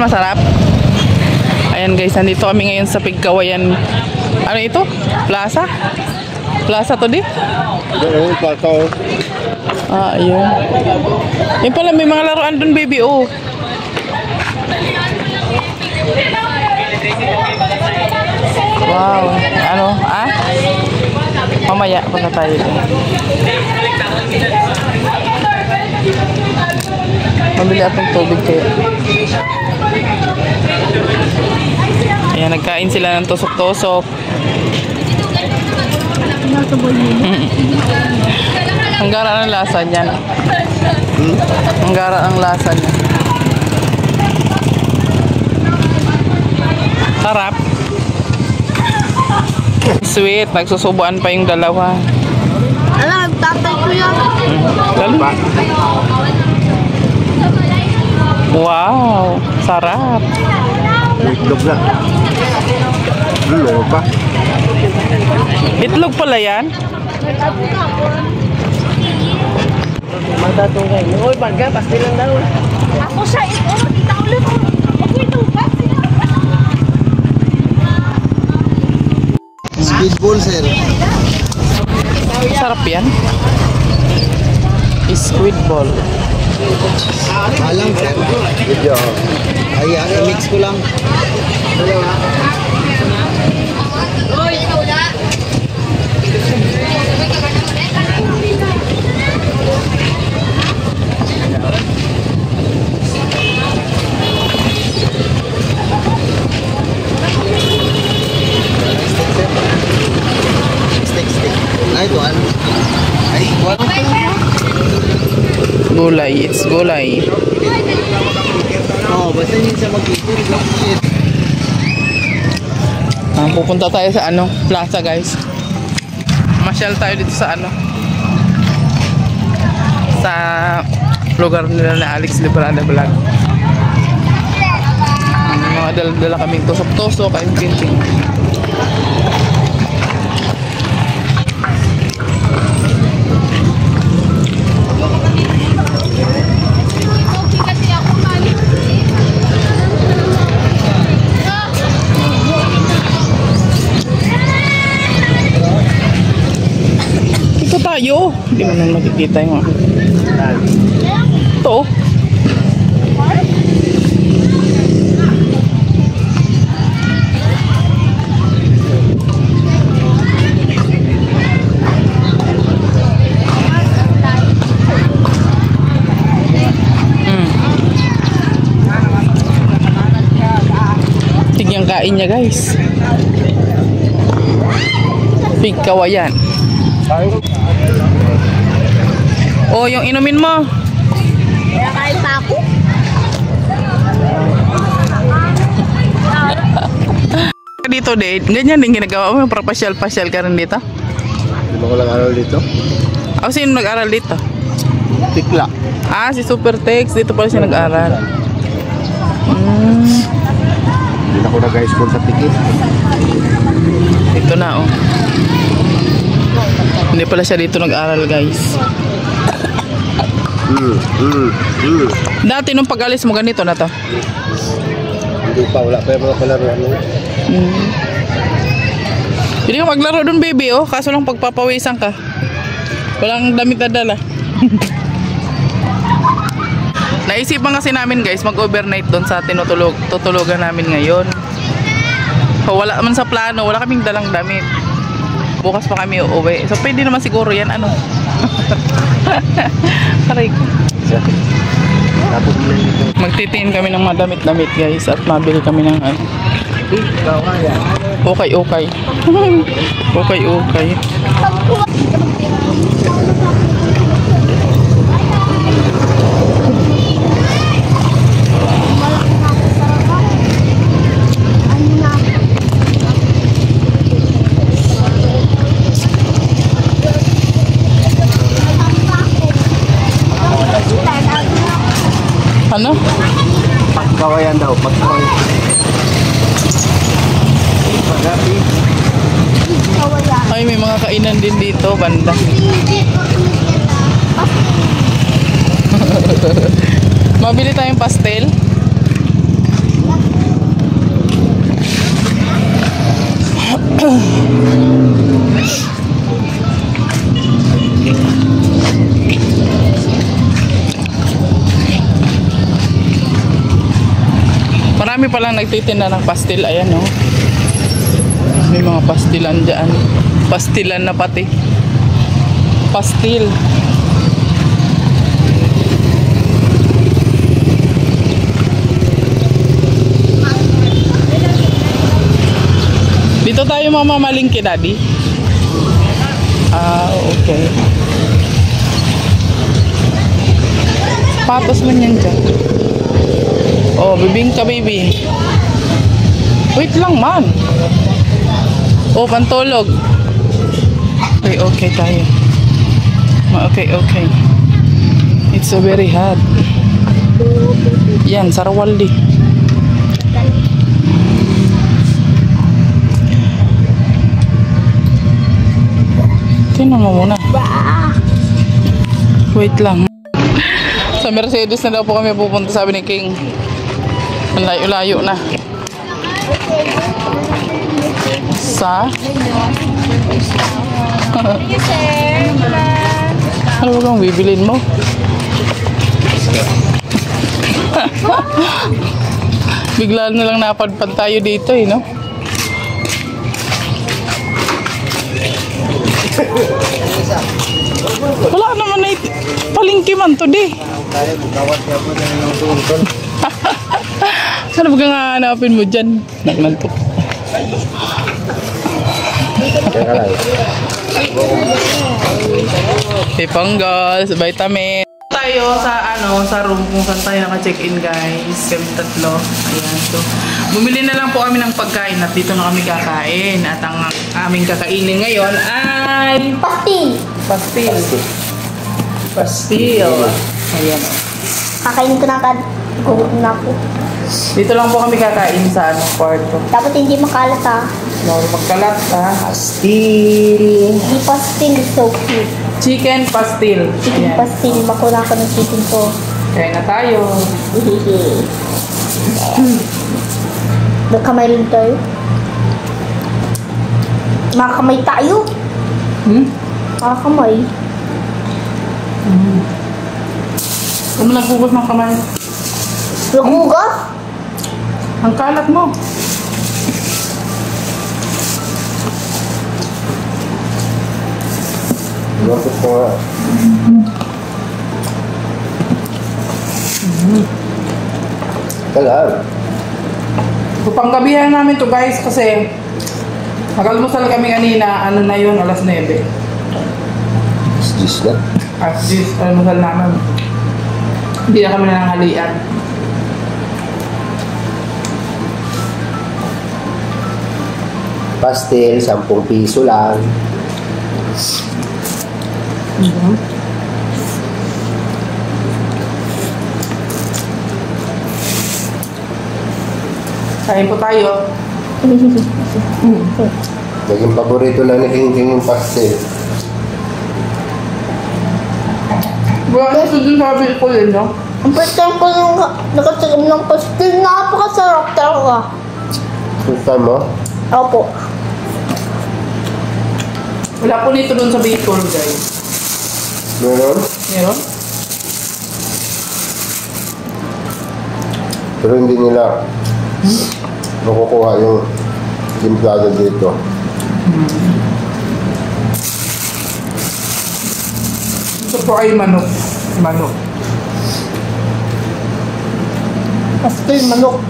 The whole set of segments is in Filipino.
masarap. Ayan guys, nandito kami ngayon sa Pigkawayan. Ano ito? Plaza? Plaza to di? Ah, ayun. Yung pala may mga laruan dun, baby. Oh. Wow. Ano? Ah? Mamaya punta tayo dun. Mabili atong tubig kayo. Ayan, nagkain sila ng tusok-tusok. Ang gara ng lasa niyan. Ang gara ang lasa niya. Sarap. Sweet. Nagsusubuan pa yung dalawa. Alam, nagtatay ko yan. Dali. Wow. Sarap. Itlog na. Itlog pa. Itlog pala yan? Matatungay. Uy, bangga, pasti lang daw. Ako siya, ito. Kita ulit. Okay, ito. Speedball, sir. Sarap yan. Squid ball. Malang, sir. Video. Ayan, i-mix ko lang. Gulay, it's gulay. Oh, basta yun siya mag-ikot. Pupunta tayo sa ano, plaza guys. Masyal tayo dito sa ano, sa lugar nila na Alex Librada Vlog. Mga dala-dala kaming tusok-tusok, kayong pinting. Tayo. Hindi mo nang makikita yung ito. Tignan kain niya guys. Pigkawayan. Oh, yung inumin mo. Kain pa ako. Dito din, ganyan din ginagawa mo. Para pasyal-pasyal ka rin dito. Hindi mo ko lang aral dito. O, sino nag-aral dito? Tikla. Ah, si Supertex. Dito pala siya nag-aral. Hindi na ko nag-high school sa Tikit. Ito na, oh. Hindi pala siya dito nag-aral, guys. Dati nung pag-alis mo ganito na to? Hindi pa, wala pa yung mga palaruan mo. Hindi ka maglaro dun, baby, oh. Kaso lang pagpapawisan ka. Walang damit na dala. Naisipan kasi namin, guys, mag-overnight doon sa tutulugan namin ngayon. So, wala man sa plano, wala kaming dalang damit. Bukas pa kami uuwi. So, pwede naman siguro yan, ano. Aray ko. Magtitiin kami ng mga damit-damit guys. At mabili kami ng ano. Okay. Okay. Ano? Pagkawayan daw, pagkawayan. Ay, may mga kainan din dito, banda. Mabili tayong pastel. Marami palang nagtitinda ng pastil. Ayan, no? May mga pastilan dyan. Pastilan na pati. Pastil. Dito tayo mamamalingki, Daddy. Ah, okay. Sapatos man yan dyan. Oh, bibingka, baby. Wait lang, man. Oh, pantulog. Okay, okay tayo. Okay, okay. It's so very hot. Yan, Sarawaldi. Tingnan mo muna. Wait lang. Sa Mercedes na daw po kami pupunta, sabi ni King. Ang layo-layo na. Sa? Ano ba kang bibilin mo? Bigla na lang napadpad tayo dito eh, no? Wala naman na palingki man to, di. Tayo, bukawat siya po na yung tungkol. Ano ba kang hanapin mo dyan? Nagnantok. Teka lang. Panggas, vitamin. Tayo sa sa room kung saan tayo naka-check-in, guys. Kami tatlo. Ayan, so bumili na lang po kami ng pagkain at dito na kami kakain. At ang aming kakainin ngayon ay Pastil. pastil. Pastil. Ayan. Kakainin ko na agad. Gugutom na ako. Dito lang po kami kakain sa kwarto. Dapat hindi makalat ha. No, magkalat ha. Pastil. Hindi pastil. So cute. Chicken pastil. Chicken Ayan. pastil. Makuna ko ng chicken ko. Kaya na tayo. Magkamay rin tayo. Makakamay tayo. Makakamay. Kung nagbugas ng kamay. Nagugas? Ang kalat mo. Bakit ko nga? Tagal. So, panggabihan namin to, guys, kasi nag-almusal kami kanina, ano na yun, alas 9. Is na? At this, almusal namin. Hindi na kami nananghalian. Pastil, 10 piso lang. Kain po tayo. Naging paborito na ni King King yung pastil. Wala ito dun sabi ko yun, no? Ang first time ko nung nakatigam ng pastil. Napakasarap talaga. First time mo? Opo. Wala po nito dun sa Bicol, guys. Meron? Meron? Pero hindi nila makukuha yung timplado dito. Ito po ay manok. Manok. Pastil manok.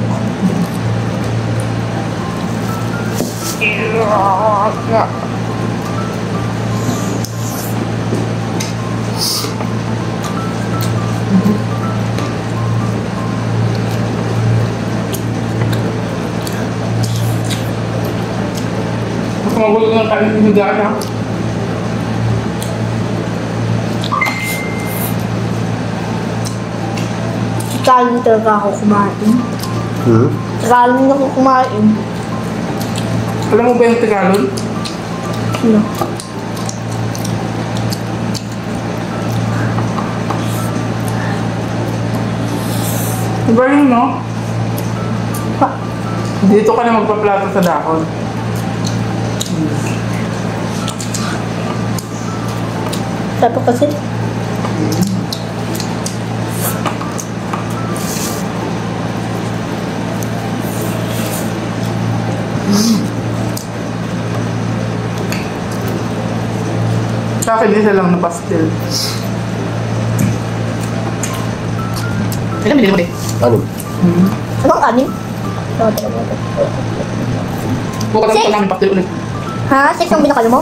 Mas magulo ng kain ng higaan, ha? Kain talaga ako kumain. Kain ako kumain. Alam mo ba yung Tagalog? Ano? Diba yun, no? Pa. Dito ka na magpaplato sa dahon. Tapos kasi. Sa akin, isa lang na pastel. Ilan binili mo din? Ano? Ano ang anim? Bukas lang Six. ito namin pastel ulit. Ha? 6 ang binakalo mo?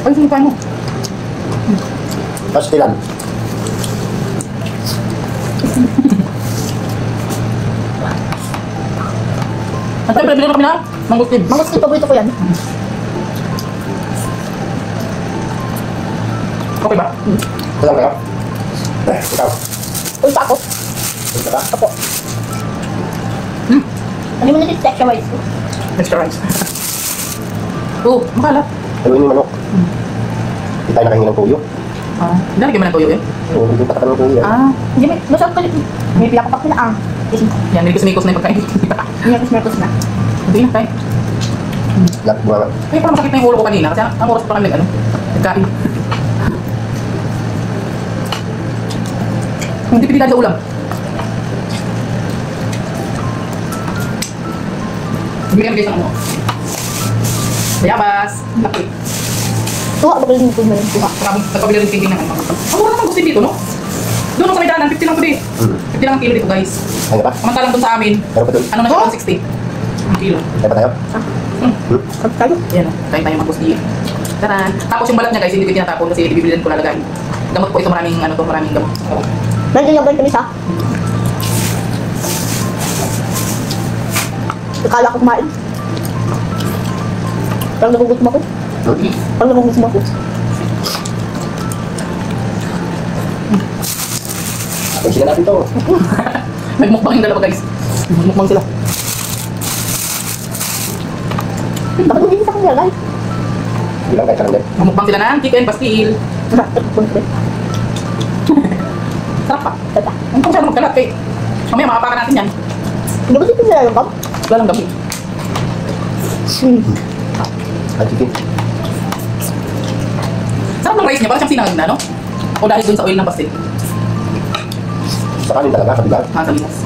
Ay, sino pa mo? Pastilan. At syempre, bilhin kami na mangustin. Mangustin, paborito ko yan. Okay ba? Saan kayo? Ikaw. Ulta ako. Punta ka? Ako. Ano mo natin extra white? Extra rice. Oo, makalat. Haluin yung manok. Hindi tayo nakahingi ng tuyo. Lalagyan mo ng toyo eh. Oo, hindi pa ng tuyo. Hindi, may masarap ka dito. May pinakapak na ang. Kasi, Yan, milikos-mikos na yung pagkain. merkos na. Hindi na, tayo. Lahat bunga. Kaya parang masakit na yung ulo ko kanina kasi ang oras pa kami nagkain. Hindi pinilad sa ulam. Bigyan guys ng ano. Bayabas. Laki. Tuwa, magaling mo mo yung tuwa. Nagpabili rin tingin ng ano. Ang mura naman gusto dito, no? Doon sa may daanan, 50 lang po din. 50 lang ang kilo dito, guys. Ano ba? Samantalang doon sa amin, Meron pa doon? ano na siya, 160. Ang kilo. Kaya pa tayo? Sabi tayo. Yan, kain tayo mag-gusti. Taran. Tapos yung balat niya, guys, hindi ko tinatapon kasi ibibilin ko lalagay. Gamot po ito, maraming ano to, maraming gamot. Nandiyan yung kami sa. Akala ko kumain. Parang nagugutom ako. Parang nagugutom ako. Pagsilan natin to. Nagmukbang yung dalawa, guys. Nagmukbang sila. Bakit hindi sa kanila, guys? Hindi lang kahit ka lang din. Nagmukbang sila ng chicken pastil. Sarap pa. Tata. Ang kung siya magkalat kay. Mamaya makapakan natin yan. Hindi ba dito nila yung kam? Wala lang gabi. Ang chicken. Sarap ng rice niya, parang siyang sinangag na, no? O dahil dun sa oil ng pastil. Sa kanin talaga, kabila. Salinas.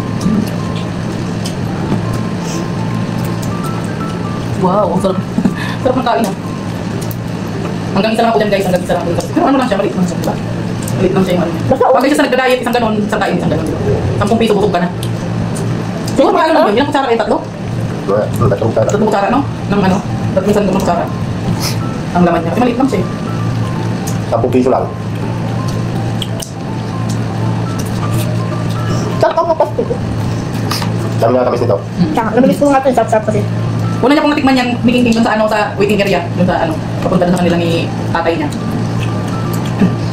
Wow, ang sarap. Sarap ng kain, ha? Hanggang isa lang ako dyan, guys. Hanggang isa lang ako dyan. Pero ano lang siya, maliit lang siya, diba? Maliit lang siya yung ano niya. Basta Pag isa sa nagda-diet, isang ganon, isang kain, isang ganon. 10 piso, busog ka na. Siguro mga ano lang yun, ilang kutsara kayo, tatlo? Tatlong sana. Tatlong kutsara, no? Ng ano? Tatlong sandong ng kutsara. Ang laman niya. Kasi maliit lang siya, 10 piso lang. sarap ako pastil. Dami na kamis nito. Tsaka, namilis ko nga ito, sarap-sarap kasi. Una niya pong natikman yung Miking King dun sa ano, sa waiting area. Dun sa ano, papunta dun sa kanila ni tatay niya.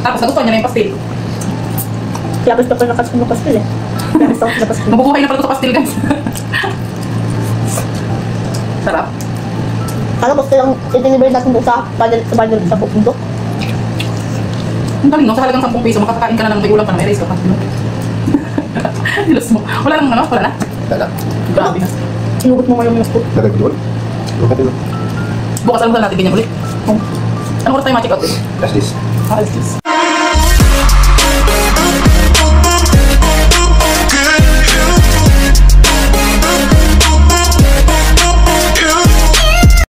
Tapos nagustuhan niya na yung pastil. Kaya gusto ko na ng pastil eh. Gusto ko na pastil. Mabubuhay na pala ito sa pastil, guys. Sarap. Kala pastil ang i-deliver natin doon sa bundle sa bundok. Ang galing, no? Sa halagang 10 piso, makakakain ka na ng may ulam pa na may rice ka pa. Dilos mo. Wala nang ano, wala na. Dala. Grabe na. Sinugot mo ngayon yung food. Lagay ko doon. Lagay ko doon. Bukas alam natin ganyan ulit. Anong oras tayo ma-check out eh? That's this. Alas 10.